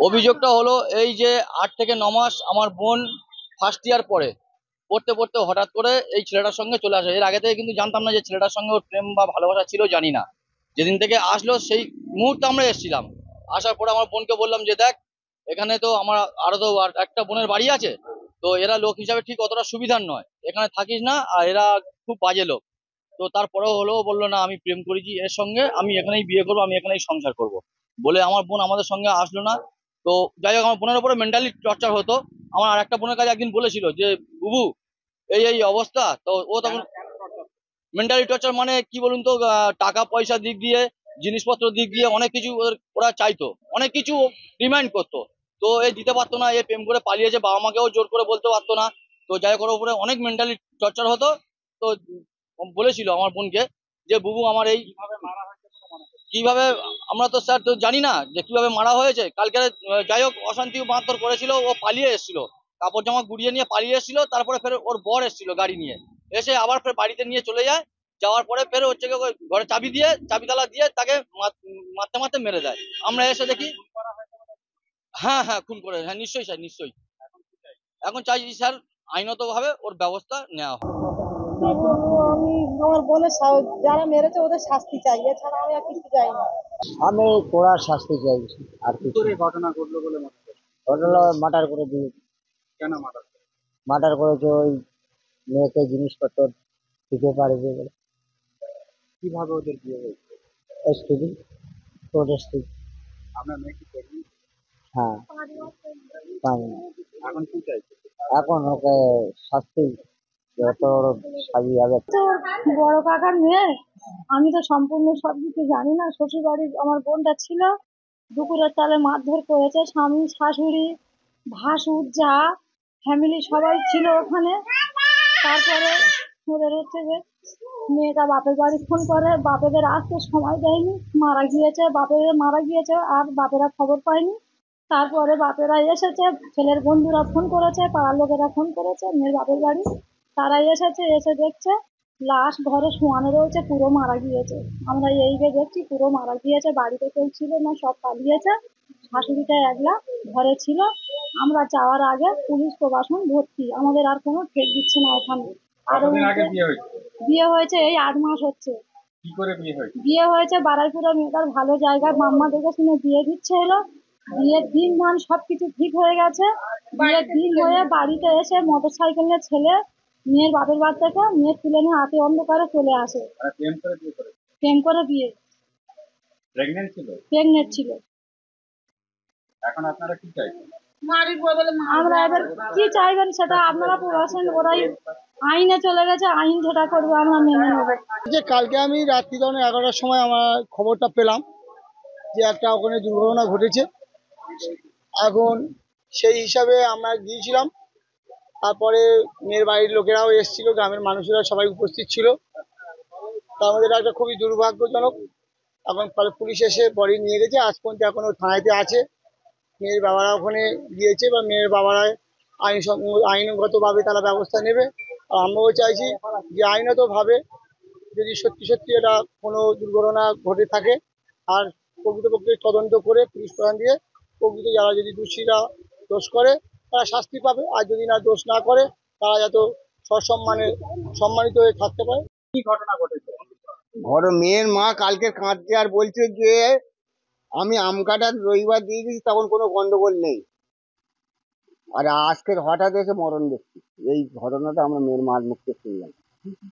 অভিযোগটা হলো এই যে 8 থেকে 9 মাস আমার বোন ফার্স্ট ইয়ার পড়তে পড়তে হঠাৎ করে এই ছেলেটার সঙ্গে চলে আসে। এর আগে থেকে কিন্তু জানতাম না যে ছেলেটার সঙ্গে ওর প্রেম বা ভালোবাসা ছিল, জানি না। যেদিন থেকে আসলো সেই মুহূর্তে আমরা এসেছিলাম। আসার পরে আমার বোনকে বললাম যে দেখ, এখানে তো আমার আরো তো একটা বোনের বাড়ি আছে, তো এরা লোক হিসাবে ঠিক অতটা সুবিধার নয়, এখানে থাকিস না, আর এরা খুব বাজে লোক। তো তারপরেও হলো বললো না, আমি প্রেম করেছি এর সঙ্গে, আমি এখানেই বিয়ে করবো, আমি এখানেই সংসার করব বলে আমার বোন আমাদের সঙ্গে আসলো না। তো যাই হোক, আমার বোনের উপরে মেন্টালি টর্চার হতো। আমার আর একটা বোনের কাছে একদিন বলেছিল যে বুবু এই এই অবস্থা, তো ও তখন মেন্টালি টর্চার মানে কি বলুন তো, টাকা পয়সার দিক দিয়ে, জিনিসপত্র দিক দিয়ে অনেক কিছু ওরা চাইতো, অনেক কিছু ডিমান্ড করতো। তো এই দিতে পারতো না, এ প্রেম করে পালিয়েছে, বাবা মাকেও জোর করে বলতে পারতো না। তো যাই হোক, ওর উপরে অনেক মেন্টালি টর্চার হতো। তো বলেছিল আমার বোনকে যে বুবু আমার এই কিভাবে, আমরা তো স্যার তো জানি না যে কিভাবে মারা হয়েছে কালকে। যাই হোক, অশান্তি মারধর করেছিল, ও পালিয়ে এসেছিল, কাপড় জামা গুড়িয়ে নিয়ে পালিয়ে এসেছিল। তারপরে ফের ওর বর এসেছিল গাড়ি নিয়ে, এসে আবার ফের বাড়িতে নিয়ে চলে যায়। যাওয়ার পরে ফের হচ্ছে গিয়ে ওই ঘরে চাবি দিয়ে, চাবি তালা দিয়ে তাকে মারতে মারতে মেরে দেয়। আমরা এসে দেখি। হ্যাঁ হ্যাঁ, খুন করে, হ্যাঁ নিশ্চয়ই স্যার, নিশ্চয়ই। এখন চাইছি স্যার আইনত ভাবে ওর ব্যবস্থা নেওয়া হয়। আমি আমার বোনের যারা মেরেছে ওদের শাস্তি চাই, এছাড়া আমি আর কিছু চাই না। আমি কড়া শাস্তি চাইছি, আর কি কিছু করে না। ঘটনা ঘটলো বলে মনে হয়? ঘটনা মার্ডার করে দিয়ে, কেন মার্ডার? মার্ডার করেছে ওই মেয়েকে জিনিসপত্র দিতে পারবে বলে। কিভাবে ওদের বিয়ে হয়েছে? স্ত্রী, তোর স্ত্রী। আপনার মেয়ে কি প্রেগনেন্ট? হ্যাঁ, পানি। এখন কি চাইছে? এখন ওকে শাস্তি যত বড় সাজিয়ে যাবে। বড় কাকার মেয়ে, আমি তো সম্পূর্ণ সবকিছু জানি না। শ্বশুর বাড়ির আমার বোনটা ছিল, দুপুরের তালে মারধর করেছে, স্বামী শাশুড়ি ভাসুর যা ফ্যামিলি সবাই ছিল ওখানে। তারপরে ওদের হচ্ছে যে মেয়েটা বাপের বাড়ি ফোন করে, বাপেদের আসতে সময় দেয়নি, মারা গিয়েছে, বাপেরা মারা গিয়েছে, আর বাপেরা খবর পায়নি। তারপরে বাপেরা এসেছে, ছেলের বন্ধুরা ফোন করেছে, পাড়ার লোকেরা ফোন করেছে মেয়ের বাপের বাড়ি, তারা এসেছে, এসে দেখছে লাশ ঘরে শোয়ানো রয়েছে, পুরো মারা গিয়েছে। আমরা এই যে দেখছি পুরো মারা গিয়েছে, বাড়িতে কেউ ছিল না, সব পালিয়েছে। শাশুড়িটা একলা ঘরে ছিল। আমরা যাওয়ার আগে পুলিশ প্রশাসন ভর্তি, আমাদের আর কোনো ঠেক দিচ্ছে না ওখানে। আরো কতদিন আগে বিয়ে হয়েছে? বিয়ে হয়েছে এই 8 মাস হচ্ছে। কি করে বিয়ে হয়েছে? বিয়ে হয়েছে বারাইপুরে, মেয়েটার ভালো জায়গায় মাম্মা দেখে শুনে বিয়ে দিচ্ছে এলো। বিয়ের দিন ধান সবকিছু ঠিক হয়ে গেছে। বিয়ের দিন হয়ে বাড়িতে এসে মোটর সাইকেল নিয়ে ছেলে মেয়ের বাপের বাড়ি থেকে মেয়ে তুলে নিয়ে হাতে অন্ধকারে চলে আসে। মানে প্রেম করে বিয়ে করে? প্রেম করে বিয়ে, প্রেগনেন্ট ছিল? প্রেগনেন্ট ছিল। এখন আপনারা কি চাইছেন? আমরা এবার কি চাইবেন সেটা আপনারা প্রশাসন, ওরাই আইনে চলে গেছে, আইন যেটা করবে আমরা মেনে নেবো। যে কালকে আমি রাত্রি তখন 11টার সময় আমার খবরটা পেলাম যে একটা ওখানে দুর্ঘটনা ঘটেছে। এখন সেই হিসাবে আমরা গিয়েছিলাম। তারপরে মেয়ের বাড়ির লোকেরাও এসেছিল, গ্রামের মানুষেরা সবাই উপস্থিত ছিল। তা আমাদের একটা খুবই দুর্ভাগ্যজনক। এখন পরে পুলিশ এসে বডি নিয়ে গেছে, আজ পর্যন্ত এখনো থানাতে আছে। মেয়ের বাবারা ওখানে গিয়েছে, বা মেয়ের বাবারা আইনগতভাবে তারা ব্যবস্থা নেবে। আর আমরাও চাইছি যে আইনতভাবে যদি সত্যি সত্যি এটা কোনো দুর্ঘটনা ঘটে থাকে, আর প্রকৃতপক্ষে তদন্ত করে পুলিশ প্রধান দিয়ে প্রকৃত যারা যদি দোষীরা দোষ করে তারা শাস্তি পাবে, আর যদি না দোষ না করে তারা যাতে সসম্মানে সম্মানিত হয়ে থাকতে পারে। কি ঘটনা ঘটেছে? ঘর মেয়ের মা কালকে কাঁদছে আর বলছে যে আমি আম কাটার রবিবার দিয়ে গেছি, তখন কোনো গন্ডগোল নেই, আর আজকের হঠাৎ এসে মরণ দেখছি। এই ঘটনাটা আমরা মেয়ের মার মুখে শুনলাম।